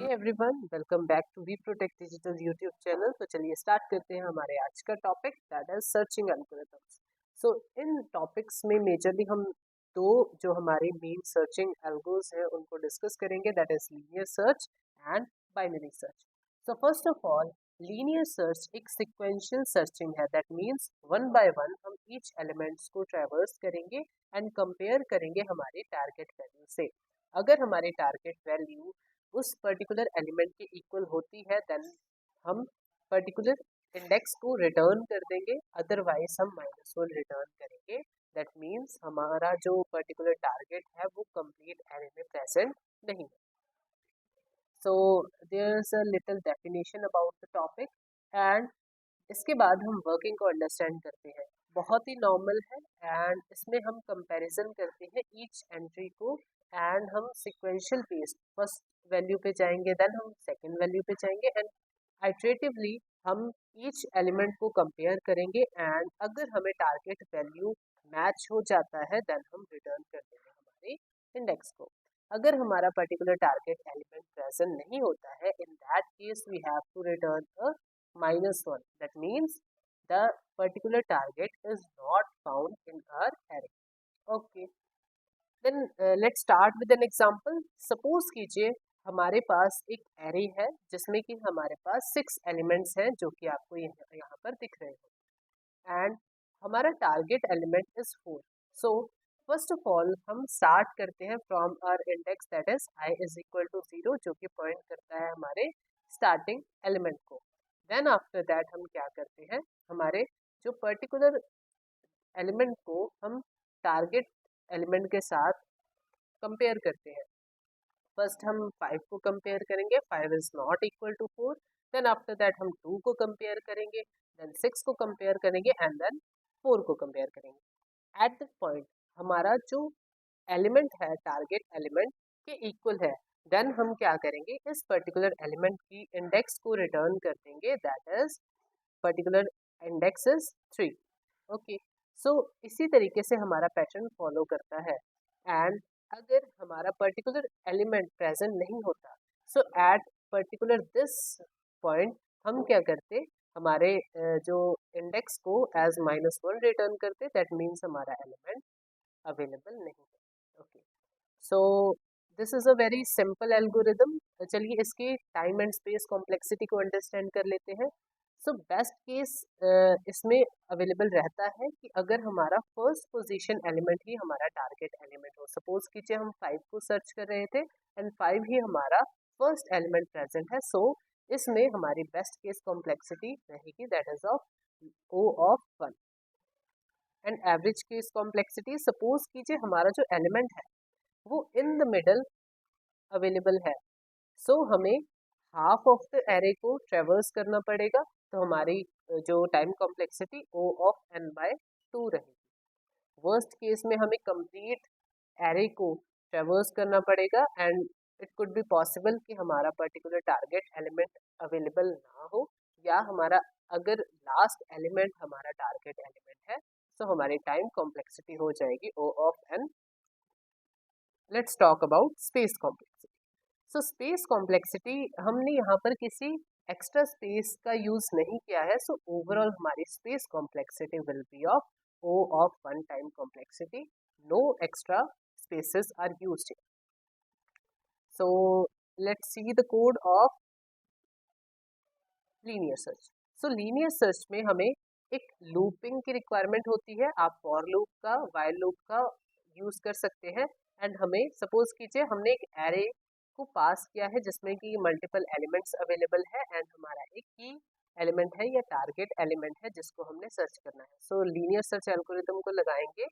Hey everyone, welcome back to we protect digital YouTube channel. तो चलिए start करते हैं हमारे आज का topic, that is searching algorithms. So इन टॉपिक्स में मेजरली हम दो जो हमारे मेन सर्चिंग एल्गोस हैं उनको डिस्कस करेंगे, that is linear search and binary search. So first of all, linear search एक सिक्वेंशियल सर्चिंग है, that means one by one हम ईच एलिमेंट्स को ट्रैवर्स करेंगे एंड कंपेयर करेंगे हमारे टारगेट वैल्यू से। अगर हमारे टारगेट वैल्यू उस पर्टिकुलर एलिमेंट के इक्वल होती है देन हम पर्टिकुलर इंडेक्स को रिटर्न कर देंगे, अदरवाइज हम -1 रिटर्न करेंगे। दैट मीन्स हमारा जो पर्टिकुलर टारगेट है वो कंप्लीट एरे में प्रेजेंट नहीं है। So there is a little definition about the topic and इसके बाद हम वर्किंग को अंडरस्टैंड करते हैं। बहुत ही नॉर्मल है एंड इसमें हम कंपैरिजन करते हैं ईच एंट्री को एंड हम सिक्वेंशियल बेस्ड फर्स्ट वैल्यू पे जाएंगे, देन हम सेकंड वैल्यू पे जाएंगे एंड आइट्रेटिवली हम ईच एलिमेंट को कंपेयर करेंगे एंड अगर हमें टारगेट वैल्यू मैच हो जाता है देन हम रिटर्न कर देंगे हमारे इंडेक्स को। अगर हमारा पर्टिकुलर टारगेट एलिमेंट प्रेजेंट नहीं होता है, in that case we have to return a -1. That means the particular target is not found in our array. Okay. Then let's start with an example. Suppose कीजिए हमारे पास एक array है जिसमें कि हमारे पास 6 elements हैं जो कि आपको यहाँ पर दिख रहे हैं and हमारा target element is 4. So first of all हम start करते हैं from our index that is I is equal to 0 जो कि point करता है हमारे starting element को। देन आफ्टर दैट हम क्या करते हैं, हमारे जो पर्टिकुलर एलिमेंट को हम टारगेट एलिमेंट के साथ कंपेयर करते हैं। फर्स्ट हम 5 को कंपेयर करेंगे, 5 is not equal to 4। Then after that हम 2 को कंपेयर करेंगे, देन 6 को कंपेयर करेंगे एंड देन 4 को कंपेयर करेंगे। एट द पॉइंट हमारा जो एलिमेंट है टारगेट एलिमेंट के इक्वल है, देन हम क्या करेंगे, इस पर्टिकुलर एलिमेंट की इंडेक्स को रिटर्न कर देंगे, that is particular index is 3। Okay, so इसी तरीके से हमारा पैटर्न फॉलो करता है एंड अगर हमारा पर्टिकुलर एलिमेंट प्रेजेंट नहीं होता, सो एट पर्टिकुलर दिस पॉइंट हम क्या करते, हमारे जो इंडेक्स को एज -1 रिटर्न करते, दैट मीन्स हमारा एलिमेंट अवेलेबल नहीं है। Okay, so this is a very simple algorithm. चलिए इसके टाइम एंड स्पेस कॉम्प्लेक्सिटी को अंडरस्टैंड कर लेते हैं। सो बेस्ट केस इसमें अवेलेबल रहता है कि अगर हमारा फर्स्ट पोजीशन एलिमेंट ही हमारा टारगेट एलिमेंट हो। सपोज कीजिए हम 5 को सर्च कर रहे थे एंड 5 ही हमारा फर्स्ट एलिमेंट प्रेजेंट है। सो इसमें हमारी बेस्ट केस कॉम्प्लेक्सिटी रहेगी, that is of O of 1 and average case complexity. Suppose कीजिए हमारा जो एलिमेंट है वो इन द मिडल अवेलेबल है, सो हमें हाफ ऑफ द एरे को ट्रेवर्स करना पड़ेगा, तो हमारी जो time complexity O of n/2 रहेगी। वर्स्ट केस में हमें कंप्लीट एरे को ट्रेवर्स करना पड़ेगा and it could be possible कि हमारा पर्टिकुलर टारगेट एलिमेंट अवेलेबल ना हो, या हमारा अगर लास्ट एलिमेंट हमारा टारगेट एलिमेंट है तो हमारी टाइम कॉम्प्लेक्सिटी हो जाएगी O of n। Let's talk about space complexity. So space complexity हमने यहाँ पर किसी एक्स्ट्रा स्पेस का यूज नहीं किया है, सो ओवरऑल हमारी space complexity will be of O of 1 time complexity, no extra spaces are used. So let's see the code of linear search. सो लीनियर सर्च में हमें एक लूपिंग की रिक्वायरमेंट होती है। आप फॉर लूप का, व्हाइल लूप का यूज कर सकते हैं एंड हमें सपोज कीजिए हमने एक एरे को पास किया है जिसमें कि मल्टीपल एलिमेंट्स अवेलेबल है एंड हमारा एक की एलिमेंट है या टारगेट एलिमेंट है जिसको हमने सर्च करना है। सो लीनियर सर्च एल्गोरिथम को लगाएंगे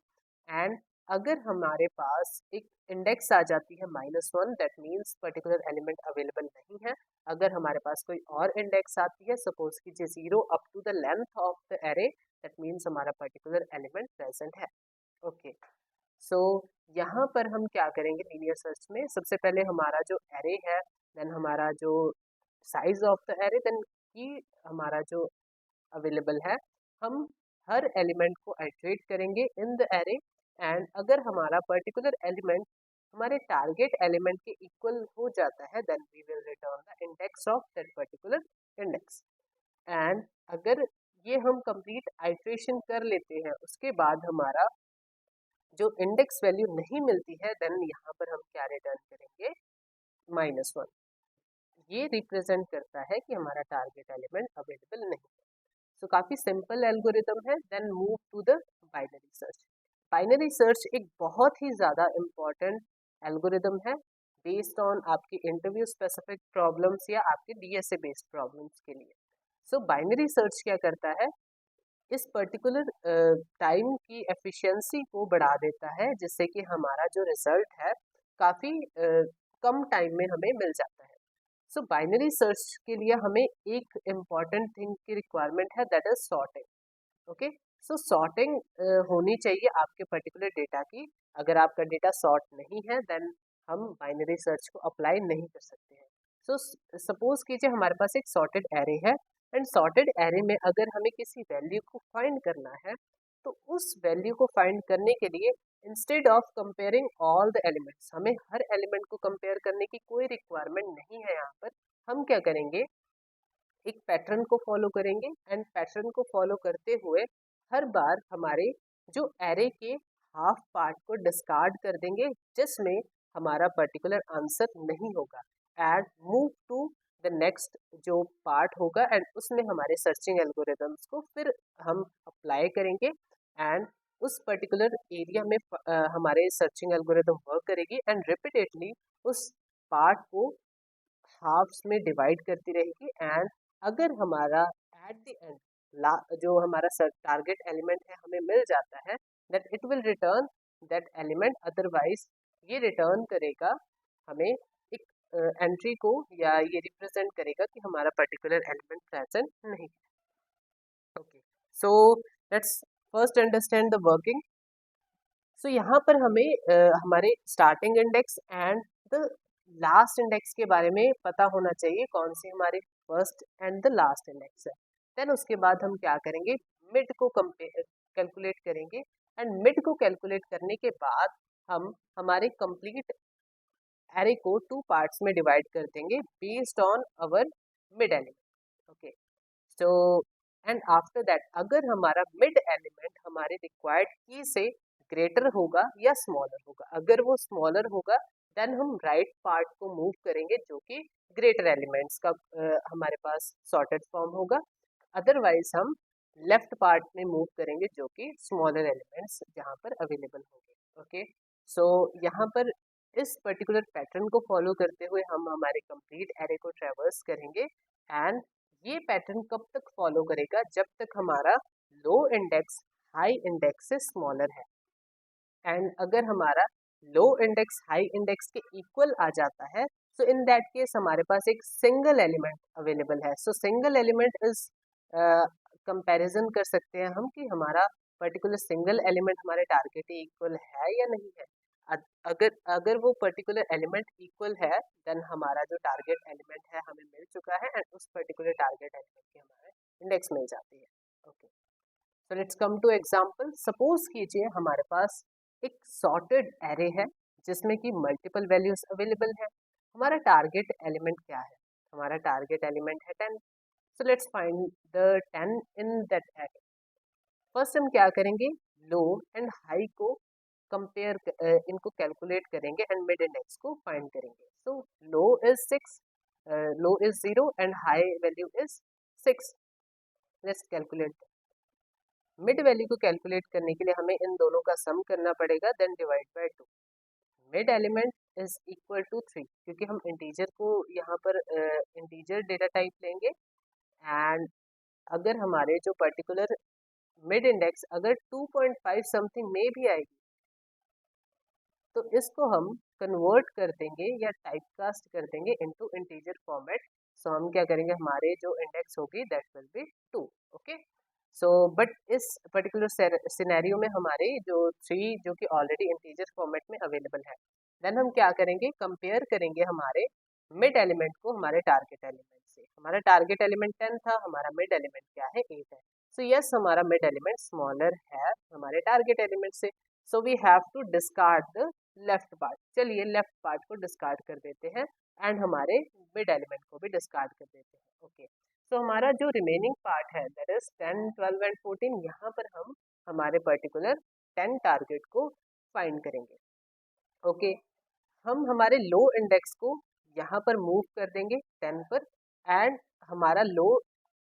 एंड अगर हमारे पास एक इंडेक्स आ जाती है -1, that means particular element available नहीं है। अगर हमारे पास कोई और इंडेक्स आती है, सपोज कीजिए 0 up to the length of the array, that means हमारा पर्टिकुलर एलिमेंट प्रेजेंट है। ओके, सो यहाँ पर हम क्या करेंगे लीनियर सर्च में, सबसे पहले हमारा जो एरे है, देन हमारा जो size of the array, then की हमारा जो अवेलेबल है, हम हर एलिमेंट को आइट्रेट करेंगे इन द एरे एंड अगर हमारा पर्टिकुलर एलिमेंट हमारे टारगेट एलिमेंट के इक्वल हो जाता है, then we will return the index of that particular index. And अगर ये हम कंप्लीट आइट्रेशन कर लेते हैं, उसके बाद हमारा जो इंडेक्स वैल्यू नहीं मिलती है, देन यहाँ पर हम क्या रिटर्न करेंगे, -1। ये रिप्रेजेंट करता है कि हमारा टारगेट एलिमेंट अवेलेबल नहीं है। सो काफ़ी सिंपल एल्गोरिदम है। Then move to the binary search. Binary search एक बहुत ही ज़्यादा इम्पॉर्टेंट एल्गोरिदम है बेस्ड ऑन आपकी इंटरव्यू स्पेसिफिक प्रॉब्लम्स या आपके डीएसए बेस्ड प्रॉब्लम्स के लिए। सो बाइनरी सर्च क्या करता है, इस पर्टिकुलर टाइम की एफिशिएंसी को बढ़ा देता है, जिससे कि हमारा जो रिजल्ट है काफ़ी कम टाइम में हमें मिल जाता है। सो बाइनरी सर्च के लिए हमें एक इम्पॉर्टेंट थिंग की रिक्वायरमेंट है, that is sorting. Okay, so sorting होनी चाहिए आपके पर्टिकुलर डेटा की। अगर आपका डेटा सॉर्ट नहीं है, देन हम बाइनरी सर्च को अप्लाई नहीं कर सकते हैं। सो सपोज कीजिए हमारे पास एक सॉर्टेड एरे है, एंड सॉर्टेड एरे में अगर हमें किसी वैल्यू को फाइंड करना है, तो उस वैल्यू को फाइंड करने के लिए instead of comparing all the elements, हमें हर एलिमेंट को कंपेयर करने की कोई रिक्वायरमेंट नहीं है। यहाँ पर हम क्या करेंगे, एक पैटर्न को फॉलो करेंगे, एंड पैटर्न को फॉलो करते हुए हर बार हमारे जो एरे के हाफ पार्ट को डिस्कार्ड कर देंगे, जिसमें हमारा पर्टिकुलर आंसर नहीं होगा, and move to the next जो पार्ट होगा, एंड उसमें हमारे सर्चिंग एल्गोरिदम्स को फिर हम अप्लाई करेंगे, एंड उस पर्टिकुलर एरिया में हमारे सर्चिंग एल्गोरिदम वर्क करेगी, एंड रिपीटेडली उस पार्ट को हाफ्स में डिवाइड करती रहेगी। एंड अगर हमारा एट द एंड जो हमारा टारगेट एलिमेंट है हमें मिल जाता है, that it will return that element. Otherwise ये रिटर्न करेगा हमें एक एंट्री को, या ये रिप्रेजेंट करेगा कि हमारा पर्टिकुलर एलिमेंट प्रेजेंट नहीं है। Okay, so let's first understand the working. So यहाँ पर हमें हमारे starting index and the last index के बारे में पता होना चाहिए, कौन सी हमारे first and the last index है। देन उसके बाद हम क्या करेंगे, मिड को कैलकुलेट करेंगे, एंड मिड को कैलकुलेट करने के बाद हम हमारे कंप्लीट एरे को 2 पार्ट्स में डिवाइड कर देंगे based on our mid element. Okay, so and after that अगर हमारा मिड एलिमेंट हमारे रिक्वायर्ड की से ग्रेटर होगा या स्मॉलर होगा, अगर वो स्मॉलर होगा देन हम राइट पार्ट को मूव करेंगे, जो कि ग्रेटर एलिमेंट्स का हमारे पास सॉर्टेड फॉर्म होगा। अदरवाइज हम लेफ्ट पार्ट में मूव करेंगे, जो कि स्मॉलर एलिमेंट्स जहाँ पर अवेलेबल होंगे। ओके, सो यहाँ पर इस पर्टिकुलर पैटर्न को फॉलो करते हुए हम हमारे कंप्लीट एरे को ट्रेवर्स करेंगे, एंड ये पैटर्न कब तक फॉलो करेगा, जब तक हमारा लो इंडेक्स हाई इंडेक्स से स्मॉलर है। एंड अगर हमारा लो इंडेक्स हाई इंडेक्स के इक्वल आ जाता है, सो इन दैट केस हमारे पास एक सिंगल एलिमेंट अवेलेबल है। सो सिंगल एलिमेंट इज कंपैरिजन कर सकते हैं हम कि हमारा पर्टिकुलर सिंगल एलिमेंट हमारे टारगेट इक्वल है या नहीं है। अगर अगर वो पर्टिकुलर एलिमेंट इक्वल है, देन हमारा जो टारगेट एलिमेंट है हमें मिल चुका है, एंड उस पर्टिकुलर टारगेट एलिमेंट की हमारे इंडेक्स मिल जाती है। Okay, so let's come two example. Suppose कीजिए हमारे पास एक सॉर्टेड एरे है जिसमें कि मल्टीपल वैल्यूज अवेलेबल है। हमारा टारगेट एलिमेंट क्या है, हमारा टारगेट एलिमेंट है 10। So let's find the 10 in that array. First हम क्या करेंगे, लो एंड हाई को कंपेयर इनको कैलकुलेट करेंगे, एंड मिड इंडेक्स को फाइंड करेंगे। So low is 6, low is 0 and high value is 6। Let's calculate. Mid value को कैलकुलेट करने के लिए हमें इन दोनों का सम करना पड़ेगा, then divide by 2। Mid element is equal to 3, क्योंकि हम इंटीजर को यहाँ पर इंटीजर डेटा टाइप लेंगे, एंड अगर हमारे जो पर्टिकुलर मिड इंडेक्स अगर 2.5 समथिंग में भी आएगी, तो इसको हम कन्वर्ट कर देंगे या टाइप कास्ट कर देंगे इनटू इंटीजर फॉर्मेट। सो हम क्या करेंगे, हमारे जो इंडेक्स होगी that will be 2। Okay, so but इस पर्टिकुलर सिनेरियो में हमारे जो 3 जो कि ऑलरेडी इंटीजर फॉर्मेट में अवेलेबल है, देन हम क्या करेंगे, कंपेयर करेंगे हमारे मिड एलिमेंट को हमारे टारगेट एलिमेंट से। हमारा टारगेट एलिमेंट 10 था, हमारा मिड एलिमेंट क्या है, 8 है। सो यस, हमारा मिड एलिमेंट स्मॉलर है हमारे टारगेट एलिमेंट से, so we have to discard the left part. चलिए लेफ्ट पार्ट को डिस्कार्ड कर देते हैं एंड हमारे मिड एलिमेंट को भी डिस्कार्ड कर देते हैं। ओके, तो हमारा जो रिमेनिंग पार्ट है दैट इज 10, 12 एंड 14, यहाँ पर हम हमारे पर्टिकुलर 10 टारगेट को फाइंड करेंगे। ओके, हम हमारे लो इंडेक्स को यहाँ पर मूव कर देंगे 10 पर एंड हमारा लो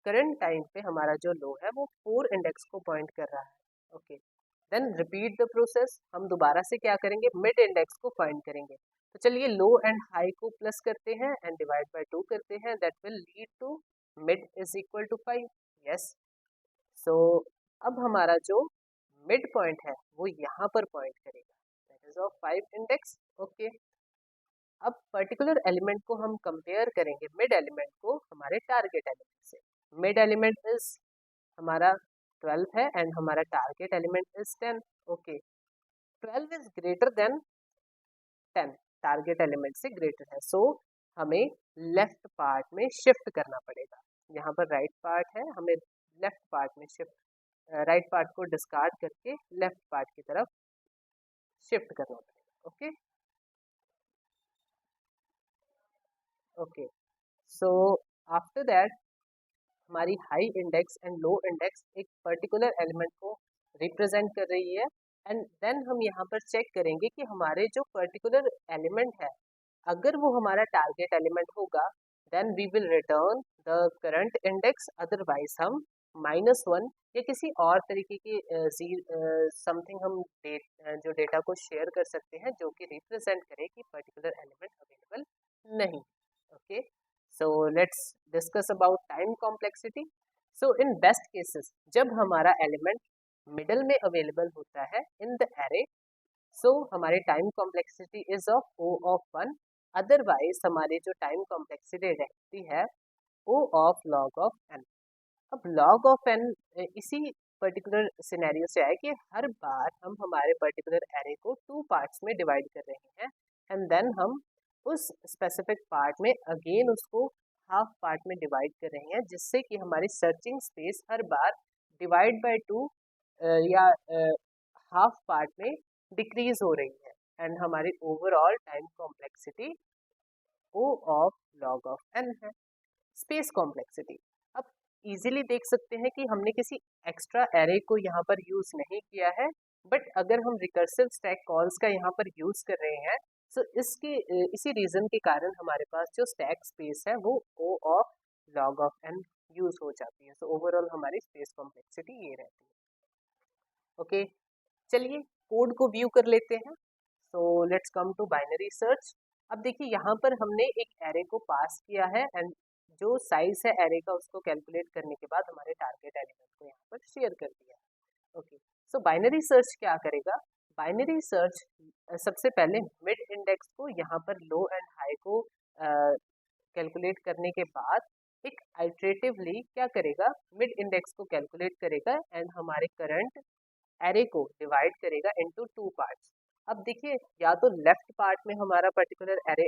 करंट टाइम पे हमारा जो लो है वो 4 इंडेक्स को पॉइंट कर रहा है। Okay, then repeat the process. हम दोबारा से क्या करेंगे, मिड इंडेक्स को फाइंड करेंगे। तो चलिए लो एंड हाई को प्लस करते हैं एंड डिवाइड बाय 2 करते हैं, that will lead to mid is equal to 5। Yes, so अब हमारा जो मिड पॉइंट है वो यहाँ पर पॉइंट करेगा, that is of 5 index. Okay, अब पर्टिकुलर एलिमेंट को हम कंपेयर करेंगे मिड एलिमेंट को हमारे टारगेट एलिमेंट से। मिड एलिमेंट इज हमारा 12 है एंड हमारा target element is 10। Okay, 12 is greater than 10, target element से ग्रेटर है, सो हमें लेफ्ट पार्ट में शिफ्ट करना पड़ेगा। यहाँ पर राइट पार्ट है, हमें लेफ्ट पार्ट में शिफ्ट, राइट पार्ट को डिस्कार्ड करके लेफ्ट पार्ट की तरफ शिफ्ट करना पड़ेगा। Okay okay, so after that हमारी high index and low index एक पर्टिकुलर एलिमेंट को रिप्रेजेंट कर रही है एंड देन हम यहाँ पर चेक करेंगे कि हमारे जो पर्टिकुलर एलिमेंट है अगर वो हमारा टारगेट एलिमेंट होगा then we will return the current index, otherwise हम -1 या किसी और तरीके की समथिंग हम जो डेटा को शेयर कर सकते हैं जो कि रिप्रेजेंट करे कि पर्टिकुलर एलिमेंट अवेलेबल नहीं। Okay, so let's discuss about time complexity. So in best cases जब हमारा एलिमेंट मिडल में अवेलेबल होता है इन द एरे, सो हमारे time complexity is of O of 1, otherwise हमारी जो टाइम कॉम्प्लेक्सिटी रहती है O of log of n। अब log of n इसी पर्टिकुलर सिनेरियो से आए कि हर बार हम हमारे पर्टिकुलर एरे को 2 पार्ट्स में डिवाइड कर रहे हैं एंड देन हम उस स्पेसिफिक पार्ट में अगेन उसको हाफ पार्ट में डिवाइड कर रहे हैं, जिससे कि हमारी searching space her bar divide by 2 या हाफ पार्ट में डिक्रीज हो रही है एंड हमारी overall time complexity O of log of n है। स्पेस कॉम्प्लेक्सिटी, अब इजीली देख सकते हैं कि हमने किसी एक्स्ट्रा एरे को यहाँ पर यूज नहीं किया है, बट अगर हम रिकर्सिव स्टैक कॉल्स का यहाँ पर यूज कर रहे हैं सो इसके इसी रीजन के कारण हमारे पास जो स्टैक स्पेस है वो O of log of n use हो जाती है। सो ओवरऑल हमारी स्पेस कॉम्प्लेक्सिटी ये रहती है। ओके, चलिए कोड को व्यू कर लेते हैं। So let's come to binary search. अब देखिए यहाँ पर हमने एक एरे को पास किया है एंड जो साइज है एरे का उसको कैलकुलेट करने के बाद हमारे टारगेट एलिमेंट को यहाँ पर शेयर कर दिया है। ओके, सो बाइनरी सर्च क्या करेगा, बाइनरी सर्च सबसे पहले मिड इंडेक्स को यहाँ पर लो एंड हाई को कैलकुलेट करने के बाद एक आइट्रेटिवली क्या करेगा, मिड इंडेक्स को कैलकुलेट करेगा एंड हमारे करंट एरे को डिवाइड करेगा इनटू 2 पार्ट्स। अब देखिए या तो लेफ्ट पार्ट में हमारा particular array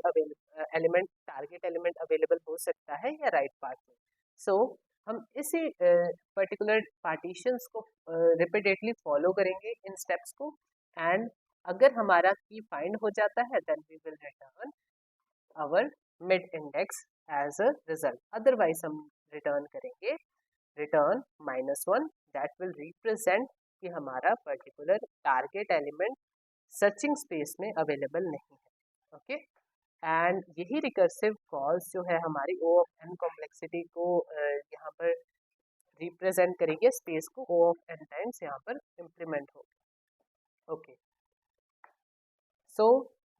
element target element available हो सकता है या राइट पार्ट में। सो हम इसी पर्टिकुलर पार्टीशंस को रिपीटेडली फॉलो करेंगे इन स्टेप्स को एंड अगर हमारा की फाइंड हो जाता है then we will return our mid index as a result, otherwise हम रिटर्न करेंगे रिटर्न -1, दैट विल रिप्रेजेंट कि हमारा particular target element searching space में अवेलेबल नहीं है। ओके, एंड यही रिकर्सिव कॉल्स जो है हमारी O ऑफ n कॉम्प्लेक्सिटी को यहाँ पर रिप्रेजेंट करेंगे, स्पेस को O ऑफ n टाइम्स यहाँ पर इम्प्लीमेंट होगा। Okay, so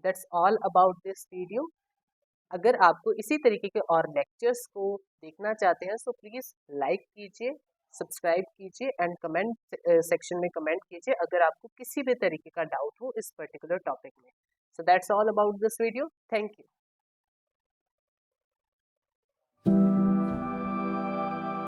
that's all about this video. अगर आपको इसी तरीके के और लेक्चर्स को देखना चाहते हैं सो प्लीज़ लाइक कीजिए, सब्सक्राइब कीजिए एंड कमेंट सेक्शन में कमेंट कीजिए अगर आपको किसी भी तरीके का डाउट हो इस पर्टिकुलर टॉपिक में। So that's all about this video, thank you.